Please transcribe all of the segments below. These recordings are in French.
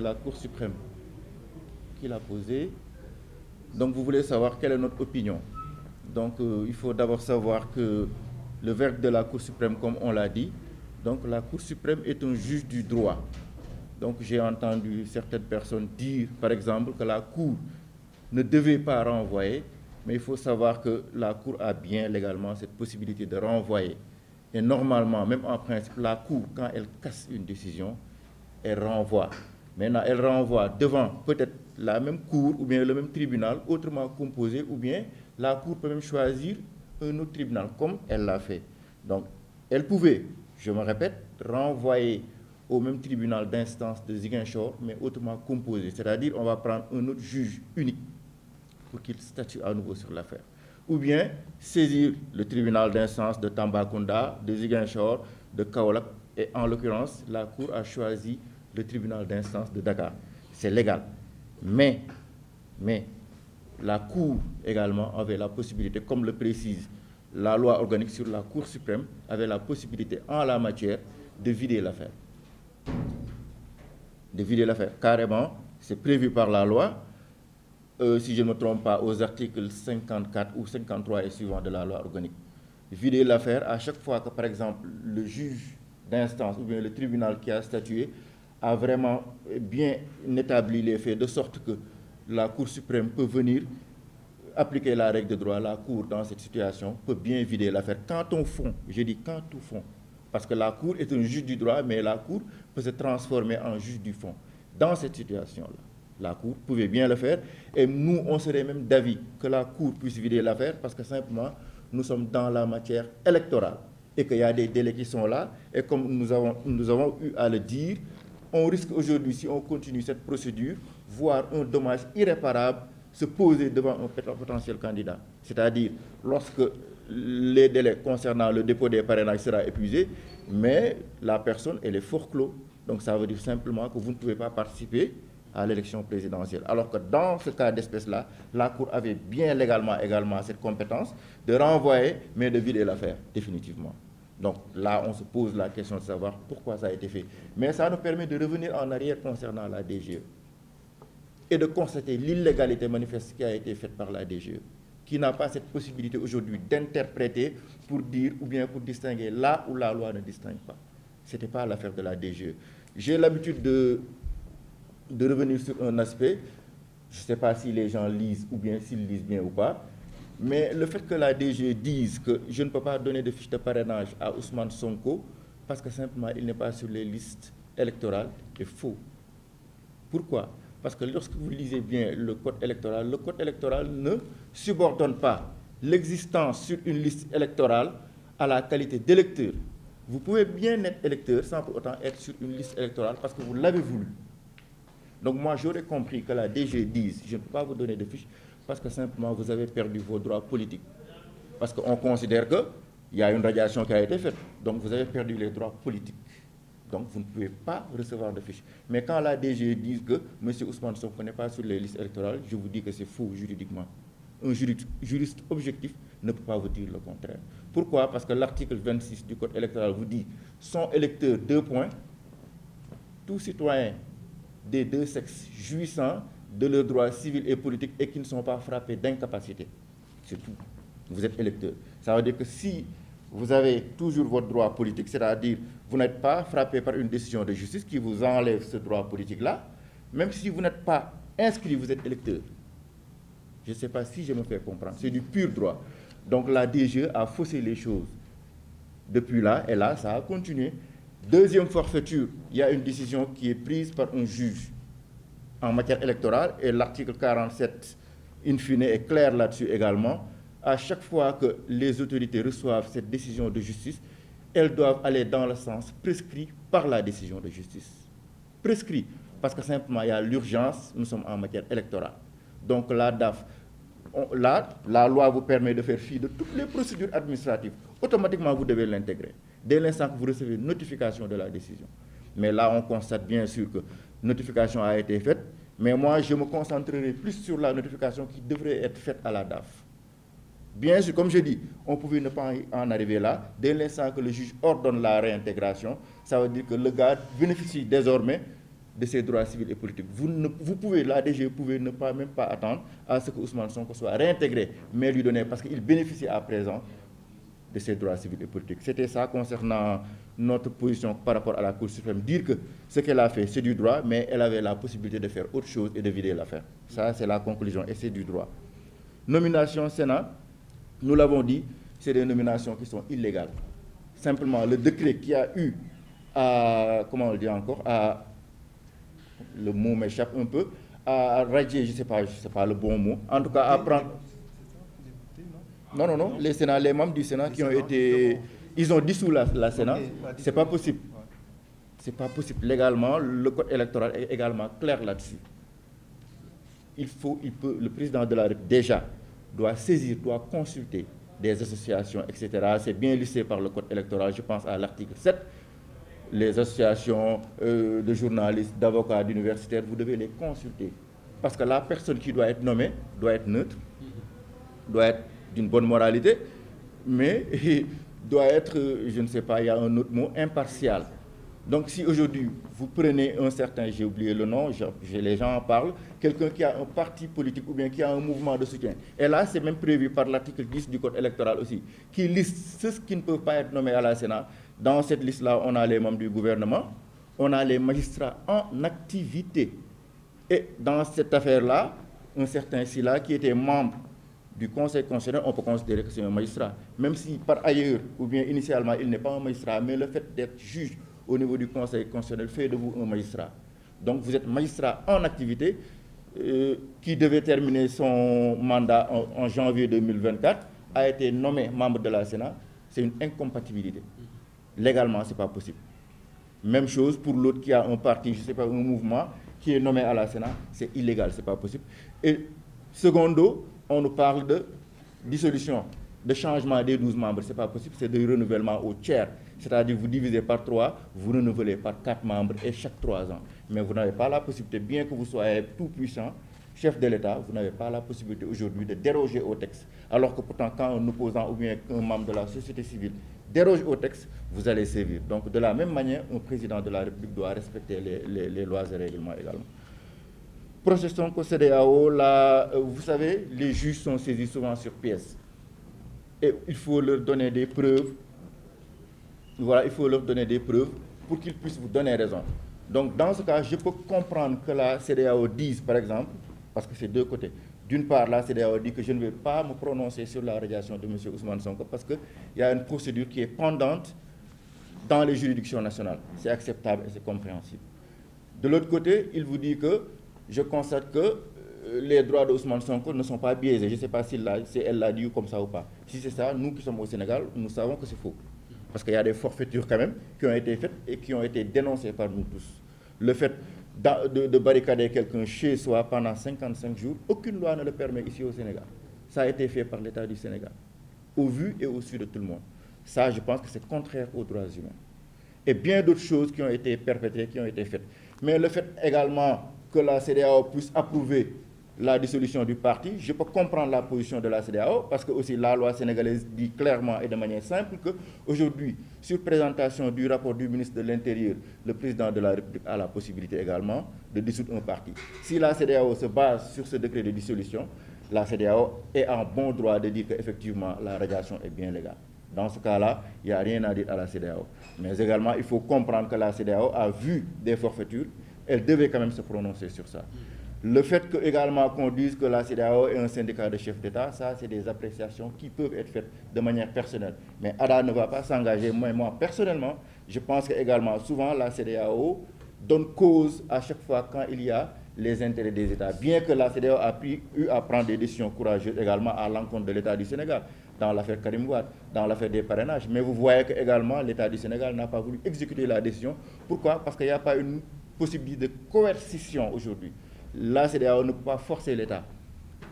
de la Cour suprême qui l'a posé. Donc vous voulez savoir quelle est notre opinion. Donc il faut d'abord savoir que le verdict de la Cour suprême, comme on l'a dit, donc la Cour suprême est un juge du droit. Donc j'ai entendu certaines personnes dire, par exemple, que la Cour ne devait pas renvoyer, mais il faut savoir que la Cour a bien légalement cette possibilité de renvoyer. Et normalement, même en principe, la Cour, quand elle casse une décision, elle renvoie. Maintenant, elle renvoie devant peut-être la même Cour ou bien le même tribunal, autrement composé, ou bien la Cour peut même choisir un autre tribunal, comme elle l'a fait. Donc, elle pouvait, je me répète, renvoyer au même tribunal d'instance de Ziguinchor, mais autrement composé. C'est-à-dire, on va prendre un autre juge unique pour qu'il statue à nouveau sur l'affaire. Ou bien saisir le tribunal d'instance de Tambacounda, de Ziguinchor, de Kaolack, et en l'occurrence, la Cour a choisi le tribunal d'instance de Dakar. C'est légal. Mais la Cour également avait la possibilité, comme le précise la loi organique sur la Cour suprême, avait la possibilité en la matière de vider l'affaire. De vider l'affaire. Carrément, c'est prévu par la loi, si je ne me trompe pas, aux articles 54 ou 53 et suivants de la loi organique. Vider l'affaire à chaque fois que, par exemple, le juge d'instance ou bien le tribunal qui a statué a vraiment bien établi les faits, de sorte que la Cour suprême peut venir appliquer la règle de droit. La Cour, dans cette situation, peut bien vider l'affaire. Quant au fond, je dis quant au fond, parce que la Cour est un juge du droit, mais la Cour peut se transformer en juge du fond. Dans cette situation-là, la Cour pouvait bien le faire, et nous, on serait même d'avis que la Cour puisse vider l'affaire, parce que simplement, nous sommes dans la matière électorale, et qu'il y a des délais qui sont là, et comme nous avons eu à le dire, on risque aujourd'hui, si on continue cette procédure, voir un dommage irréparable se poser devant un potentiel candidat. C'est-à-dire, lorsque les délais concernant le dépôt des parrainages sera épuisé, mais la personne, elle est fort clos. Donc ça veut dire simplement que vous ne pouvez pas participer à l'élection présidentielle. Alors que dans ce cas d'espèce-là, la Cour avait bien légalement également cette compétence de renvoyer, mais de vider l'affaire, définitivement. Donc là, on se pose la question de savoir pourquoi ça a été fait. Mais ça nous permet de revenir en arrière concernant la DGE et de constater l'illégalité manifeste qui a été faite par la DGE, qui n'a pas cette possibilité aujourd'hui d'interpréter pour dire ou bien pour distinguer là où la loi ne distingue pas. Ce n'était pas l'affaire de la DGE. J'ai l'habitude de revenir sur un aspect, je ne sais pas si les gens lisent ou bien s'ils lisent bien ou pas, mais le fait que la DG dise que je ne peux pas donner de fiche de parrainage à Ousmane Sonko parce que simplement il n'est pas sur les listes électorales est faux. Pourquoi? Parce que lorsque vous lisez bien le code électoral ne subordonne pas l'existence sur une liste électorale à la qualité d'électeur. Vous pouvez bien être électeur sans pour autant être sur une liste électorale parce que vous l'avez voulu. Donc moi j'aurais compris que la DG dise je ne peux pas vous donner de fiche parce que simplement vous avez perdu vos droits politiques. Parce qu'on considère qu'il y a une radiation qui a été faite. Donc vous avez perdu les droits politiques. Donc vous ne pouvez pas recevoir de fiches. Mais quand la DG dit que M. Ousmane Sonko n'est pas sur les listes électorales, je vous dis que c'est faux juridiquement. Un juriste objectif ne peut pas vous dire le contraire. Pourquoi? Parce que l'article 26 du Code électoral vous dit « sont électeurs 2 points, tout citoyen des deux sexes jouissant de leurs droits civils et politiques et qui ne sont pas frappés d'incapacité. » C'est tout. Vous êtes électeur. Ça veut dire que si vous avez toujours votre droit politique, c'est-à-dire vous n'êtes pas frappé par une décision de justice qui vous enlève ce droit politique-là, même si vous n'êtes pas inscrit, vous êtes électeur. Je ne sais pas si je me fais comprendre. C'est du pur droit. Donc la DGE a faussé les choses. Depuis là, et là, ça a continué. Deuxième forfaiture, il y a une décision qui est prise par un juge en matière électorale, et l'article 47, in fine, est clair là-dessus également. À chaque fois que les autorités reçoivent cette décision de justice, elles doivent aller dans le sens prescrit par la décision de justice. Prescrit, parce que simplement il y a l'urgence, nous sommes en matière électorale. Donc la DAF, la loi vous permet de faire fi de toutes les procédures administratives. Automatiquement, vous devez l'intégrer, dès l'instant que vous recevez une notification de la décision. Mais là, on constate bien sûr que notification a été faite, mais moi, je me concentrerai plus sur la notification qui devrait être faite à la DAF. Bien sûr, comme je dis, on pouvait ne pas en arriver là. Dès l'instant que le juge ordonne la réintégration, ça veut dire que le gars bénéficie désormais de ses droits civils et politiques. Vous pouvez, la DG pouvez ne pas, même pas attendre à ce que Ousmane Sonko soit réintégré, mais lui donner, parce qu'il bénéficie à présent de ses droits civils et politiques. C'était ça concernant notre position par rapport à la Cour suprême. Dire que ce qu'elle a fait, c'est du droit, mais elle avait la possibilité de faire autre chose et de vider l'affaire. Ça, c'est la conclusion, et c'est du droit. Nomination Sénat, nous l'avons dit, c'est des nominations qui sont illégales. Simplement, le décret qui a eu à, comment on le dit encore, à, le mot m'échappe un peu, à radier, je ne sais pas le bon mot, en tout cas à prendre... Non, les membres du Sénat qui ont été... Ils ont dissous la Sénat, c'est pas possible. C'est pas possible. Légalement, le code électoral est également clair là-dessus. Le président de la République, déjà, doit saisir, doit consulter des associations, etc. C'est bien listé par le code électoral, je pense à l'article 7. Les associations de journalistes, d'avocats, d'universitaires, vous devez les consulter. Parce que la personne qui doit être nommée doit être neutre, doit être d'une bonne moralité, mais doit être, je ne sais pas, il y a un autre mot, impartial. Donc si aujourd'hui vous prenez un certain, j'ai oublié le nom, les gens en parlent, quelqu'un qui a un parti politique ou bien qui a un mouvement de soutien, et là c'est même prévu par l'article 10 du code électoral aussi, qui liste ceux qui ne peuvent pas être nommés à la Sénat. Dans cette liste-là, on a les membres du gouvernement, on a les magistrats en activité. Et dans cette affaire-là, un certain Sylla qui était membre du Conseil constitutionnel, on peut considérer que c'est un magistrat. Même si par ailleurs, ou bien initialement, il n'est pas un magistrat, mais le fait d'être juge au niveau du Conseil constitutionnel fait de vous un magistrat. Donc vous êtes magistrat en activité, qui devait terminer son mandat en janvier 2024, a été nommé membre de la Sénat. C'est une incompatibilité. Légalement, ce n'est pas possible. Même chose pour l'autre qui a un parti, je ne sais pas, un mouvement, qui est nommé à la Sénat, c'est illégal, ce n'est pas possible. Et secondo, on nous parle de dissolution, de changement des 12 membres, ce n'est pas possible, c'est de renouvellement au tiers. C'est-à-dire vous divisez par 3, vous renouvelez par 4 membres et chaque 3 ans. Mais vous n'avez pas la possibilité, bien que vous soyez tout puissant, chef de l'État, vous n'avez pas la possibilité aujourd'hui de déroger au texte. Alors que pourtant, quand un opposant ou bien un membre de la société civile déroge au texte, vous allez sévir. Donc de la même manière, un président de la République doit respecter les lois et règlements également. Procession qu'au CEDEAO, vous savez, les juges sont saisis souvent sur pièce. Et il faut leur donner des preuves. Voilà, il faut leur donner des preuves pour qu'ils puissent vous donner raison. Donc dans ce cas, je peux comprendre que la CEDEAO dise, par exemple, parce que c'est deux côtés. D'une part, la CEDEAO dit que je ne vais pas me prononcer sur la radiation de M. Ousmane Sonko parce qu'il y a une procédure qui est pendante dans les juridictions nationales. C'est acceptable et c'est compréhensible. De l'autre côté, il vous dit que je constate que les droits d'Ousmane Sonko ne sont pas biaisés. Je ne sais pas si elle l'a dit comme ça ou pas. Si c'est ça, nous qui sommes au Sénégal, nous savons que c'est faux. Parce qu'il y a des forfaitures quand même qui ont été faites et qui ont été dénoncées par nous tous. Le fait de barricader quelqu'un chez soi pendant 55 jours, aucune loi ne le permet ici au Sénégal. Ça a été fait par l'État du Sénégal, au vu et au su de tout le monde. Ça, je pense que c'est contraire aux droits humains. Et bien d'autres choses qui ont été perpétrées, qui ont été faites. Mais le fait également que la CEDEAO puisse approuver la dissolution du parti, je peux comprendre la position de la CEDEAO, parce que aussi la loi sénégalaise dit clairement et de manière simple qu'aujourd'hui, sur présentation du rapport du ministre de l'Intérieur, le président de la République a la possibilité également de dissoudre un parti. Si la CEDEAO se base sur ce décret de dissolution, la CEDEAO est en bon droit de dire qu'effectivement la radiation est bien légale. Dans ce cas-là, il n'y a rien à dire à la CEDEAO. Mais également, il faut comprendre que la CEDEAO a vu des forfaitures, elle devait quand même se prononcer sur ça. Le fait que, également qu'on dise que la CEDEAO est un syndicat de chefs d'État, ça c'est des appréciations qui peuvent être faites de manière personnelle. Mais ADA ne va pas s'engager, moi personnellement, je pense que également souvent la CEDEAO donne cause à chaque fois quand il y a les intérêts des États. Bien que la CEDEAO a eu à prendre des décisions courageuses également à l'encontre de l'État du Sénégal, dans l'affaire Karim Wade, dans l'affaire des parrainages. Mais vous voyez que également l'État du Sénégal n'a pas voulu exécuter la décision. Pourquoi? Parce qu'il n'y a pas une possibilité de coercition aujourd'hui. La CEDEAO ne peut pas forcer l'État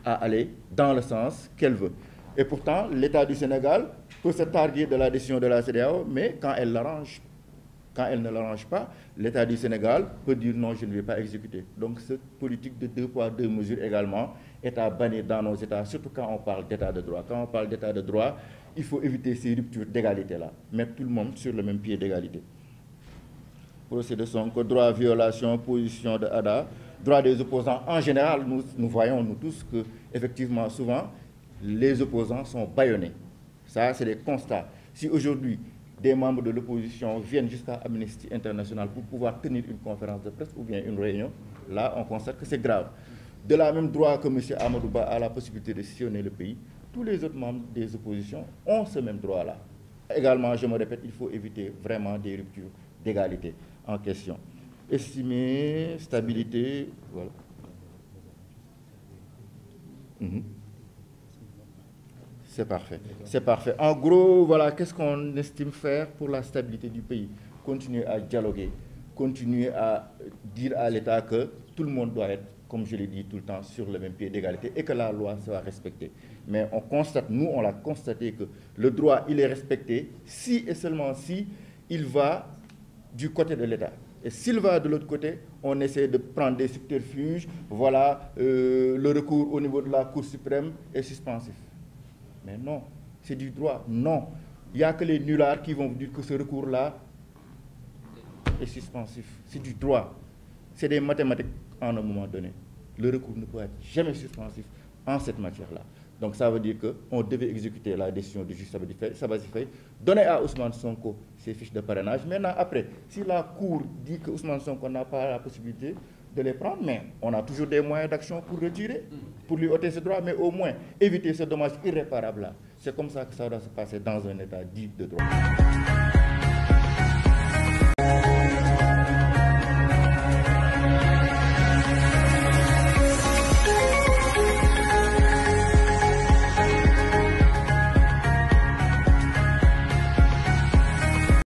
à aller dans le sens qu'elle veut. Et pourtant, l'État du Sénégal peut se targuer de la décision de la CEDEAO, mais quand elle l'arrange, quand elle ne l'arrange pas, l'État du Sénégal peut dire non, je ne vais pas exécuter. Donc cette politique de 2 poids 2 mesures également est à bannir dans nos États, surtout quand on parle d'État de droit. Quand on parle d'État de droit, il faut éviter ces ruptures d'égalité-là, mettre tout le monde sur le même pied d'égalité. procès de Sonko, droit à violation, position de Ada, droit des opposants. En général, nous voyons, nous tous, que effectivement, souvent, les opposants sont bâillonnés. Ça, c'est des constats. Si aujourd'hui, des membres de l'opposition viennent jusqu'à Amnesty International pour pouvoir tenir une conférence de presse ou bien une réunion, là, on constate que c'est grave. De la même droit que M. Amadouba a la possibilité de sillonner le pays, tous les autres membres des oppositions ont ce même droit-là. Également, je me répète, il faut éviter vraiment des ruptures d'égalité en question. Estimer, stabilité, voilà. C'est parfait. C'est parfait. En gros, voilà, qu'est-ce qu'on estime faire pour la stabilité du pays? Continuer à dialoguer, continuer à dire à l'État que tout le monde doit être, comme je l'ai dit tout le temps, sur le même pied d'égalité et que la loi soit respectée. Mais on constate, nous, on l'a constaté que le droit, il est respecté si et seulement si il va du côté de l'État. Et s'il va de l'autre côté, on essaie de prendre des subterfuges. Voilà, le recours au niveau de la Cour suprême est suspensif. Mais non, c'est du droit. Non. Il n'y a que les nullards qui vont vous dire que ce recours-là est suspensif. C'est du droit. C'est des mathématiques en un moment donné. Le recours ne peut être jamais suspensif en cette matière-là. Donc ça veut dire qu'on devait exécuter la décision du juge Sabassy Faye, donner à Ousmane Sonko ses fiches de parrainage. Maintenant, après, si la Cour dit que Ousmane Sonko n'a pas la possibilité de les prendre, mais on a toujours des moyens d'action pour retirer, pour lui ôter ses droits, mais au moins éviter ce dommage irréparable-là. C'est comme ça que ça doit se passer dans un État dit de droit.